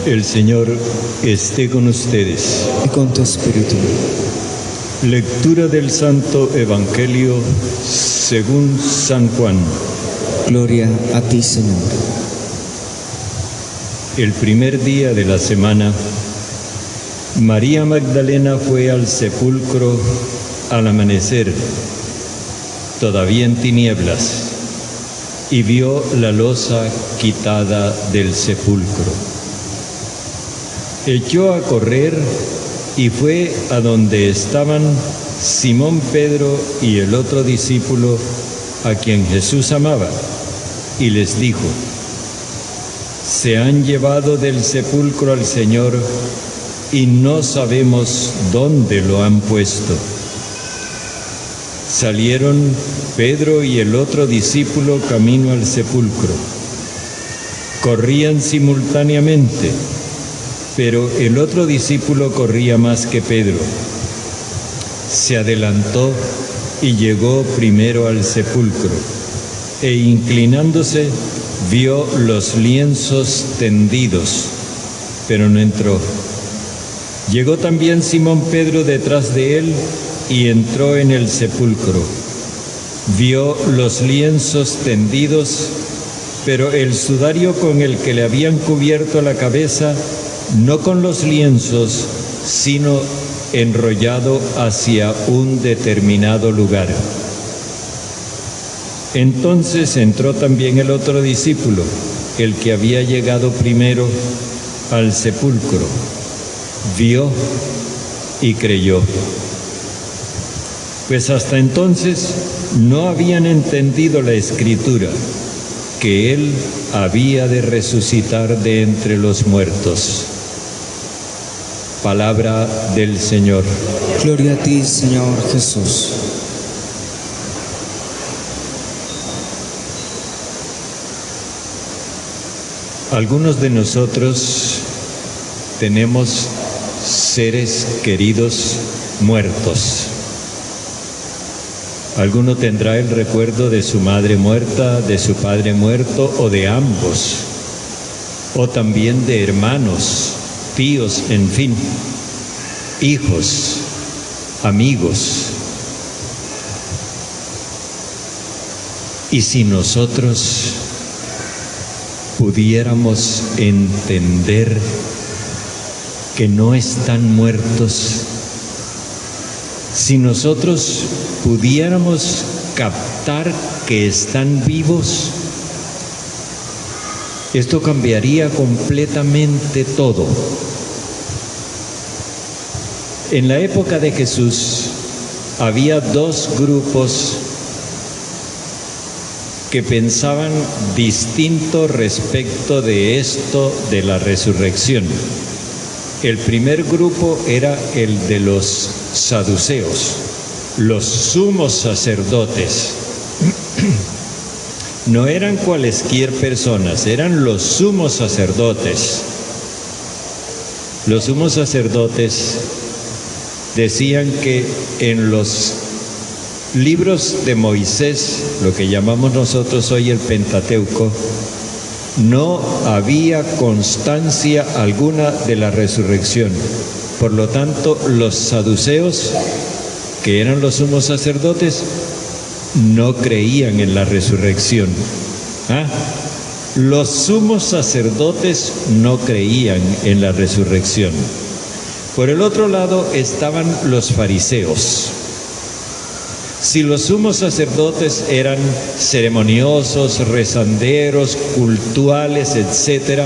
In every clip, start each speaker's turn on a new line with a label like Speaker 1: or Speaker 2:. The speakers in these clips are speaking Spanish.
Speaker 1: El Señor esté con ustedes.
Speaker 2: Y con tu espíritu.
Speaker 1: Lectura del Santo Evangelio según San Juan.
Speaker 2: Gloria a ti, Señor.
Speaker 1: El primer día de la semana, María Magdalena fue al sepulcro al amanecer, todavía en tinieblas, y vio la losa quitada del sepulcro. Echó a correr y fue a donde estaban Simón Pedro y el otro discípulo a quien Jesús amaba, y les dijo: se han llevado del sepulcro al Señor y no sabemos dónde lo han puesto. Salieron Pedro y el otro discípulo camino al sepulcro. Corrían simultáneamente, pero el otro discípulo corría más que Pedro. Se adelantó y llegó primero al sepulcro, e inclinándose vio los lienzos tendidos, pero no entró. Llegó también Simón Pedro detrás de él y entró en el sepulcro. Vio los lienzos tendidos, pero el sudario con el que le habían cubierto la cabeza, no con los lienzos, sino enrollado hacia un determinado lugar. Entonces entró también el otro discípulo, el que había llegado primero al sepulcro. Vio y creyó, pues hasta entonces no habían entendido la Escritura, que Él había de resucitar de entre los muertos. Palabra del Señor.
Speaker 2: Gloria a ti, Señor Jesús.
Speaker 1: Algunos de nosotros tenemos seres queridos muertos. Alguno tendrá el recuerdo de su madre muerta, de su padre muerto o de ambos, o también de hermanos, tíos, en fin, hijos, amigos. Y si nosotros pudiéramos entender que no están muertos, si nosotros pudiéramos captar que están vivos, esto cambiaría completamente todo. En la época de Jesús había dos grupos que pensaban distinto respecto de esto de la resurrección. El primer grupo era el de los saduceos, los sumos sacerdotes. No eran cualesquier personas, eran los sumos sacerdotes. Los sumos sacerdotes decían que en los libros de Moisés, lo que llamamos nosotros hoy el Pentateuco, no había constancia alguna de la resurrección. Por lo tanto, los saduceos, que eran los sumos sacerdotes, no creían en la resurrección. Los sumos sacerdotes no creían en la resurrección. Por el otro lado estaban los fariseos. Si los sumos sacerdotes eran ceremoniosos, rezanderos, cultuales, etc.,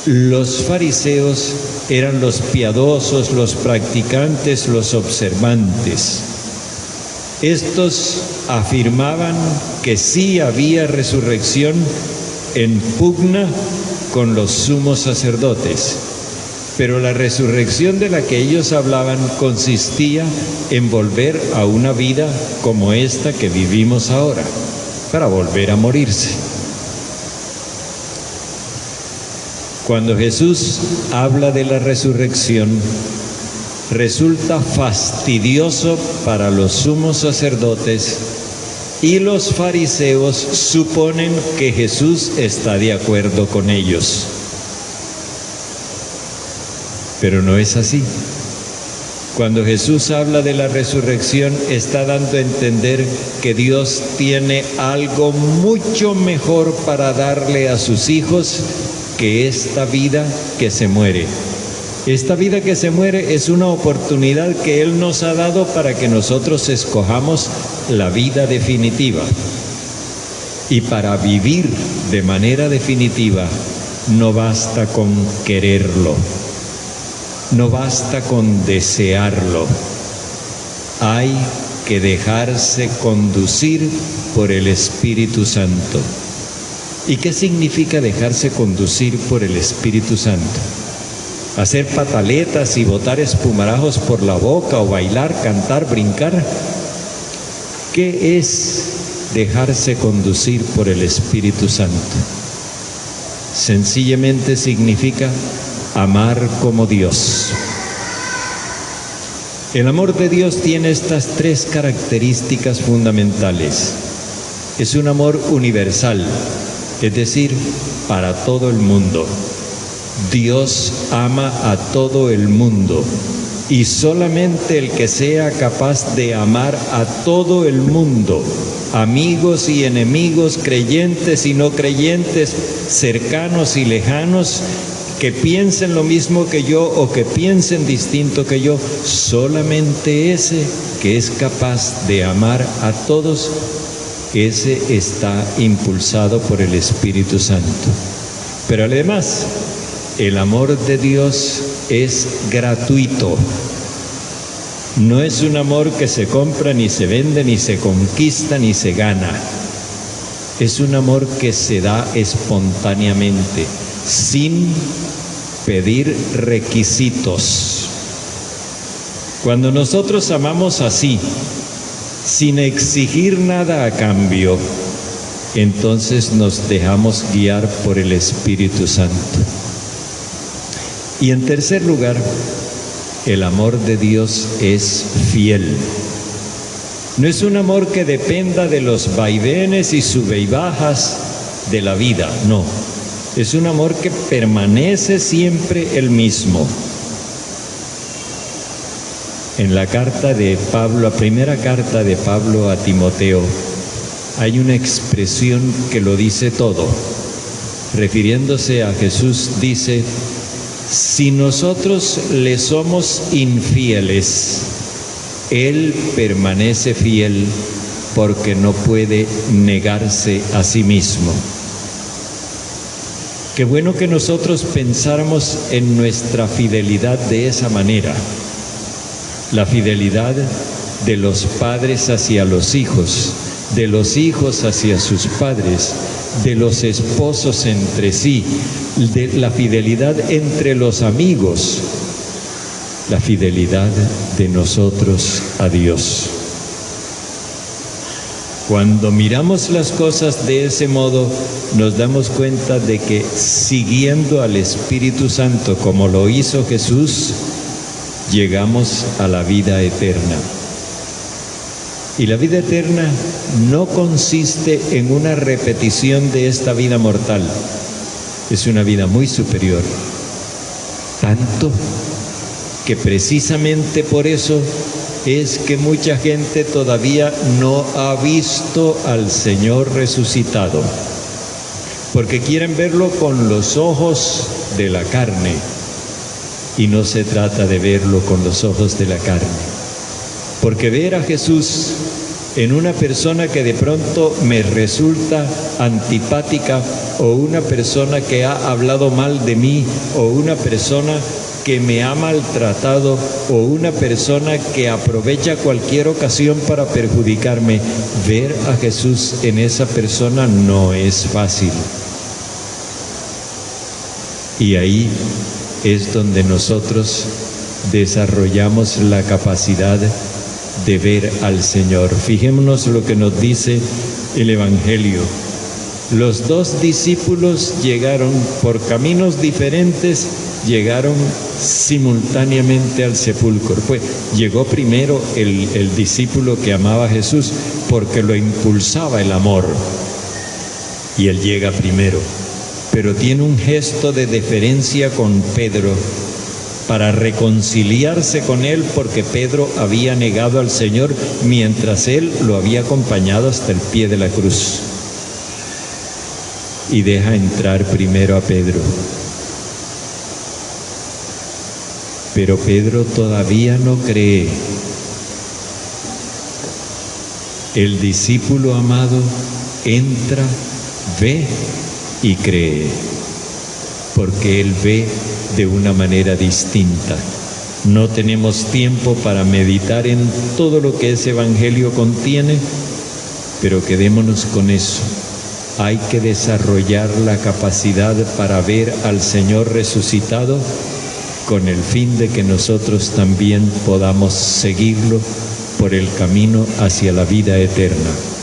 Speaker 1: los fariseos eran los piadosos, los practicantes, los observantes. Estos afirmaban que sí había resurrección en pugna con los sumos sacerdotes. Pero la resurrección de la que ellos hablaban consistía en volver a una vida como esta que vivimos ahora, para volver a morirse. Cuando Jesús habla de la resurrección, resulta fastidioso para los sumos sacerdotes, y los fariseos suponen que Jesús está de acuerdo con ellos. Pero no es así. Cuando Jesús habla de la resurrección, está dando a entender que Dios tiene algo mucho mejor para darle a sus hijos que esta vida que se muere. Esta vida que se muere es una oportunidad que Él nos ha dado para que nosotros escojamos la vida definitiva. Y para vivir de manera definitiva, no basta con quererlo. No basta con desearlo, hay que dejarse conducir por el Espíritu Santo. ¿Y qué significa dejarse conducir por el Espíritu Santo? ¿Hacer pataletas y botar espumarajos por la boca o bailar, cantar, brincar? ¿Qué es dejarse conducir por el Espíritu Santo? Sencillamente significa amar como Dios. El amor de Dios tiene estas tres características fundamentales. Es un amor universal, es decir, para todo el mundo. Dios ama a todo el mundo y solamente el que sea capaz de amar a todo el mundo, amigos y enemigos, creyentes y no creyentes, cercanos y lejanos, que piensen lo mismo que yo o que piensen distinto que yo, solamente ese que es capaz de amar a todos, ese está impulsado por el Espíritu Santo. Pero además, el amor de Dios es gratuito. No es un amor que se compra, ni se vende, ni se conquista, ni se gana. Es un amor que se da espontáneamente, sin pedir requisitos. Cuando nosotros amamos así, sin exigir nada a cambio, entonces nos dejamos guiar por el Espíritu Santo. Y en tercer lugar, el amor de Dios es fiel. No es un amor que dependa de los vaivenes y sube y bajas de la vida, no. Es un amor que permanece siempre el mismo. En la carta de Pablo, la primera carta de Pablo a Timoteo, hay una expresión que lo dice todo. Refiriéndose a Jesús, dice: si nosotros le somos infieles, Él permanece fiel porque no puede negarse a sí mismo. Qué bueno que nosotros pensáramos en nuestra fidelidad de esa manera. La fidelidad de los padres hacia los hijos, de los hijos hacia sus padres, de los esposos entre sí, de la fidelidad entre los amigos, la fidelidad de nosotros a Dios. Cuando miramos las cosas de ese modo, nos damos cuenta de que siguiendo al Espíritu Santo como lo hizo Jesús, llegamos a la vida eterna. Y la vida eterna no consiste en una repetición de esta vida mortal. Es una vida muy superior. Tanto que precisamente por eso es que mucha gente todavía no ha visto al Señor resucitado, porque quieren verlo con los ojos de la carne, y no se trata de verlo con los ojos de la carne, porque ver a Jesús en una persona que de pronto me resulta antipática, o una persona que ha hablado mal de mí, o una persona que me ha maltratado, o una persona que aprovecha cualquier ocasión para perjudicarme, ver a Jesús en esa persona no es fácil. Y ahí es donde nosotros desarrollamos la capacidad de ver al Señor. Fijémonos lo que nos dice el Evangelio. Los dos discípulos llegaron por caminos diferentes, llegaron simultáneamente al sepulcro. Llegó primero el discípulo que amaba a Jesús porque lo impulsaba el amor, y él llega primero, pero tiene un gesto de deferencia con Pedro para reconciliarse con él, porque Pedro había negado al Señor mientras él lo había acompañado hasta el pie de la cruz. Y deja entrar primero a Pedro. Pero Pedro todavía no cree. El discípulo amado entra, ve y cree, porque él ve de una manera distinta. No tenemos tiempo para meditar en todo lo que ese evangelio contiene, pero quedémonos con eso. Hay que desarrollar la capacidad para ver al Señor resucitado, con el fin de que nosotros también podamos seguirlo por el camino hacia la vida eterna.